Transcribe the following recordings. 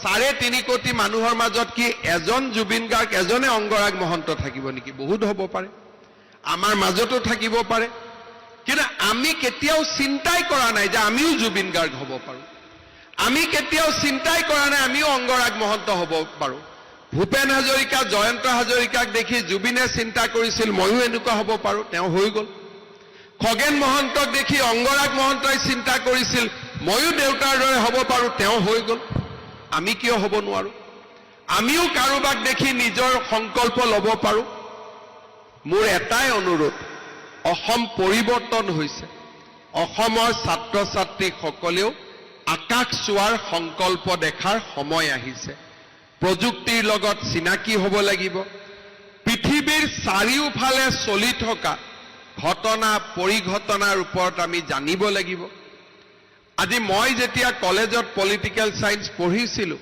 3.5 কোটি মানুহৰ মাজত কি এজন জুবিন গাৰ্গ এজনে অংগৰাগ মহন্ত থাকিব নেকি? বহুত হ'ব পাৰে, আমাৰ মাজতো থাকিব পাৰে, কিন্তু আমি কেতিয়াও চিন্তাই কৰা নাই যে আমিও জুবিন গাৰ্গ হ'ব পাৰোঁ। আমি কেতিয়াও চিন্তাই কৰা নাই আমিও অংগৰাগ মহন্ত হ'ব পাৰোঁ। ভূপেন হাজৰিকা, জয়ন্ত হাজৰিকাক দেখি জুবিনে চিন্তা কৰিছিল ময়ো এনেকুৱা হ'ব পাৰোঁ, তেওঁ হৈ গ'ল। খগেন মহন্তক দেখি অংগৰাগ মহন্তই চিন্তা কৰিছিল ময়ো দেউতাৰ দৰে হ'ব পাৰোঁ, তেওঁ হৈ গ'ল। আমি কিয় হ'ব নোৱাৰোঁ? আমিও কাৰোবাক দেখি নিজৰ সংকল্প ল'ব পাৰোঁ। মোৰ এটাই অনুৰোধ, অসম পৰিৱৰ্তন হৈছে। অসমৰ ছাত্ৰ ছাত্ৰীসকলেও আকাশ চোৱাৰ সংকল্প দেখাৰ সময় আহিছে। প্ৰযুক্তিৰ লগত চিনাকি হ'ব লাগিব। পৃথিৱীৰ চাৰিওফালে চলি থকা ঘটনা পৰিঘটনাৰ ওপৰত আমি জানিব লাগিব। আজি মই যেতিয়া কলেজত পলিটিকেল সায়েন্স পঢ়িছিলোঁ,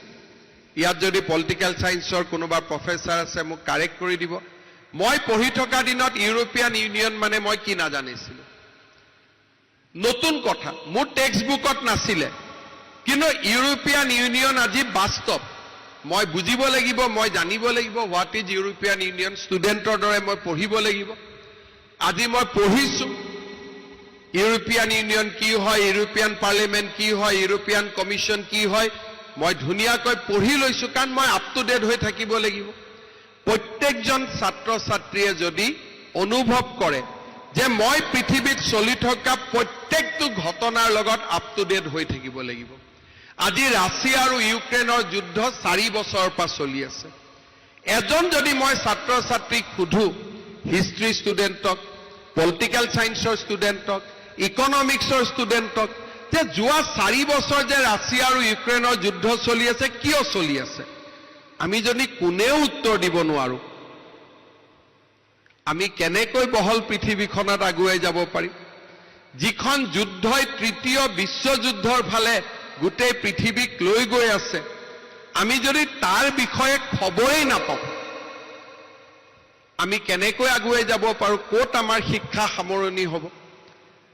ইয়াত যদি পলিটিকেল সায়েন্সৰ কোনোবা প্ৰফেচাৰ আছে মোক কাৰেক্ট কৰি দিব। মই পঢ়ি থকা দিনত ইউৰোপিয়ান ইউনিয়ন মানে মই কি নাজানিছিলোঁ, নতুন কথা, মোৰ টেক্সট বুকত নাছিলে। কিন্তু ইউৰোপিয়ান ইউনিয়ন আজি বাস্তৱ। মই বুজিব লাগিব, মই জানিব লাগিব হোৱাট ইজ ইউৰোপিয়ান ইউনিয়ন। ষ্টুডেণ্টৰ দৰে মই পঢ়িব লাগিব। আজি মই পঢ়িছোঁ ইউৰোপিয়ান ইউনিয়ন কি হয়, ইউৰোপিয়ান পাৰ্লিমেণ্ট কি হয়, ইউৰোপিয়ান কমিশ্যন কি হয়, মই ধুনীয়াকৈ পঢ়ি লৈছোঁ, কাৰণ মই আপ টু ডেট হৈ থাকিব লাগিব। প্ৰত্যেকজন ছাত্ৰ ছাত্ৰীয়ে যদি অনুভৱ কৰে যে মই পৃথিৱীত চলি থকা প্ৰত্যেকটো ঘটনাৰ লগত আপ টু ডেট হৈ থাকিব লাগিব। আজি ৰাছিয়া আৰু ইউক্ৰেইনৰ যুদ্ধ 4 বছৰৰ পৰা চলি আছে। এজন যদি মই ছাত্ৰ ছাত্ৰীক সোধো, হিষ্ট্ৰী ষ্টুডেণ্টক, পলিটিকেল সায়েন্সৰ ষ্টুডেণ্টক, ইকনমিক্সৰ ষ্টুডেণ্টক, যে যোৱা 4 বছৰ যে ৰাছিয়া আৰু ইউক্ৰেইনৰ যুদ্ধ চলি আছে, কিয় চলি আছে, আমি যদি কোনেও উত্তৰ দিব নোৱাৰো, আমি কেনেকৈ বহল পৃথিৱীখনত আগুৱাই যাব পাৰিম? যিখন যুদ্ধই তৃতীয় বিশ্বযুদ্ধৰ ফালে গোটেই পৃথিৱীক লৈ গৈ আছে, আমি যদি তাৰ বিষয়ে খবৰেই নাপাওঁ, আমি কেনেকৈ আগুৱাই যাব পাৰোঁ? ক'ত আমাৰ শিক্ষা সামৰণি হ'ব?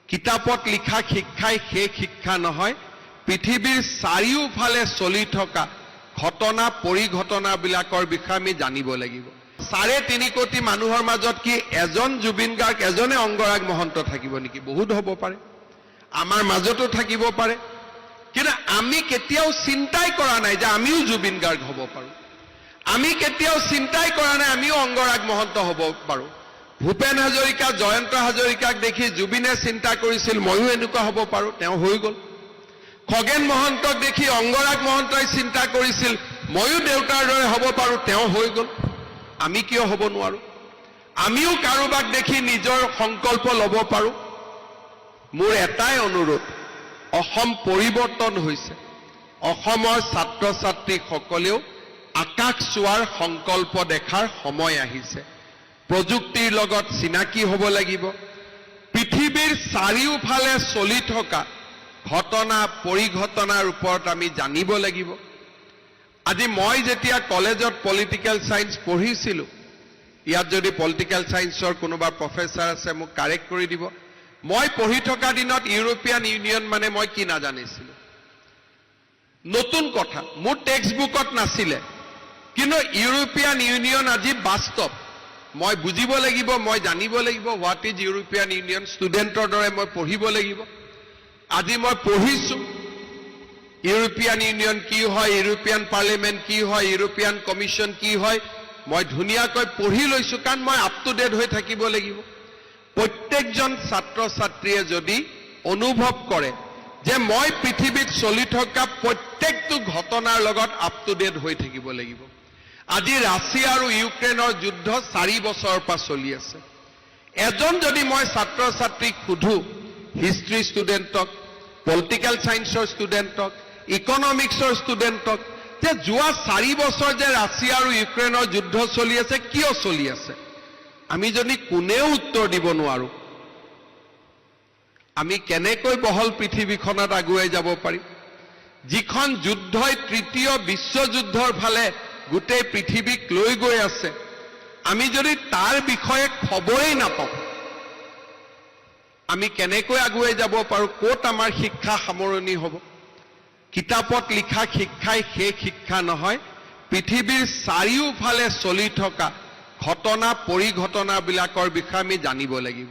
কিতাপত লিখা শিক্ষাই সেই শিক্ষা নহয়। পৃথিৱীৰ চাৰিওফালে চলি থকা ঘটনা পৰিঘটনাবিলাকৰ বিষয়ে আমি জানিব লাগিব। 3.5 কোটি মানুহৰ মাজত কি এজন জুবিন গাৰ্গ এজনে অংগৰাগ মহন্ত থাকিব নেকি? বহুত হ'ব পাৰে, আমাৰ মাজতো থাকিব পাৰে, কিন্তু আমি কেতিয়াও চিন্তাই কৰা নাই যে আমিও জুবিন গাৰ্গ হ'ব পাৰোঁ। আমি কেতিয়াও চিন্তাই কৰা নাই আমিও অংগৰাগ মহন্ত হ'ব পাৰোঁ। ভূপেন হাজৰিকা, জয়ন্ত হাজৰিকাক দেখি জুবিনে চিন্তা কৰিছিল ময়ো এনেকুৱা হ'ব পাৰোঁ, তেওঁ হৈ গ'ল। খগেন মহন্তক দেখি অংগৰাগ মহন্তই চিন্তা কৰিছিল ময়ো দেউতাৰ দৰে হ'ব পাৰোঁ, তেওঁ হৈ গ'ল। আমি কিয় হ'ব নোৱাৰোঁ? আমিও কাৰোবাক দেখি নিজৰ সংকল্প ল'ব পাৰোঁ। মোৰ এটাই অনুৰোধ, অসম পৰিৱৰ্তন হৈছে। অসমৰ ছাত্ৰ ছাত্ৰীসকলেও আকাশ চোৱাৰ সংকল্প দেখাৰ সময় আহিছে। প্ৰযুক্তিৰ লগত চিনাকি হ'ব লাগিব। পৃথিৱীৰ চাৰিওফালে চলি থকা ঘটনা পৰিঘটনাৰ ওপৰত আমি জানিব লাগিব। আজি মই যেতিয়া কলেজত পলিটিকেল সায়েন্স পঢ়িছিলোঁ, ইয়াত যদি পলিটিকেল সায়েন্সৰ কোনোবা প্ৰফেচাৰ আছে মোক কাৰেক্ট কৰি দিব। মই পঢ়ি থকা দিনত ইউৰোপিয়ান ইউনিয়ন মানে মই কি নাজানিছিলোঁ, নতুন কথা, মোৰ টেক্সট বুকত নাছিলে। কিন্তু ইউৰোপিয়ান ইউনিয়ন আজি বাস্তৱ। মই বুজিব লাগিব, মই জানিব লাগিব হোৱাট ইজ ইউৰোপিয়ান ইউনিয়ন। ষ্টুডেণ্টৰ দৰে মই পঢ়িব লাগিব। আজি মই পঢ়িছোঁ ইউৰোপিয়ান ইউনিয়ন কি হয়, ইউৰোপিয়ান পাৰ্লিমেণ্ট কি হয়, ইউৰোপিয়ান কমিশ্যন কি হয়, মই ধুনীয়াকৈ পঢ়ি লৈছোঁ, কাৰণ মই আপ টু ডেট হৈ থাকিব লাগিব। প্ৰত্যেকজন ছাত্ৰ ছাত্ৰীয়ে যদি অনুভৱ কৰে যে মই পৃথিৱীত চলি থকা প্ৰত্যেকটো ঘটনাৰ লগত আপ টু ডেট হৈ থাকিব লাগিব। আজি ৰাছিয়া আৰু ইউক্ৰেইনৰ যুদ্ধ 4 বছৰৰ পৰা চলি আছে। এজন যদি মই ছাত্ৰ ছাত্ৰীক সোধো, হিষ্ট্ৰী ষ্টুডেণ্টক, পলিটিকেল সায়েন্সৰ ষ্টুডেণ্টক, ইকনমিক্সৰ ষ্টুডেণ্টক, যে যোৱা 4 বছৰ যে ৰাছিয়া আৰু ইউক্ৰেইনৰ যুদ্ধ চলি আছে, কিয় চলি আছে, আমি যদি কোনেও উত্তৰ দিব নোৱাৰো, আমি কেনেকৈ বহল পৃথিৱীখনত আগুৱাই যাব পাৰিম? যিখন যুদ্ধই তৃতীয় বিশ্বযুদ্ধৰ ফালে গোটেই পৃথিৱীক লৈ গৈ আছে, আমি যদি তাৰ বিষয়ে খবৰেই নাপাওঁ, আমি কেনেকৈ আগুৱাই যাব পাৰোঁ? ক'ত আমাৰ শিক্ষা সামৰণি হ'ব? কিতাপত লিখা শিক্ষাই সেই শিক্ষা নহয় পৃথিৱীৰ চাৰিওফালে চলি থকা ঘটনা পৰিঘটনাবিলাকৰ বিষয়ে আমি জানিব লাগিব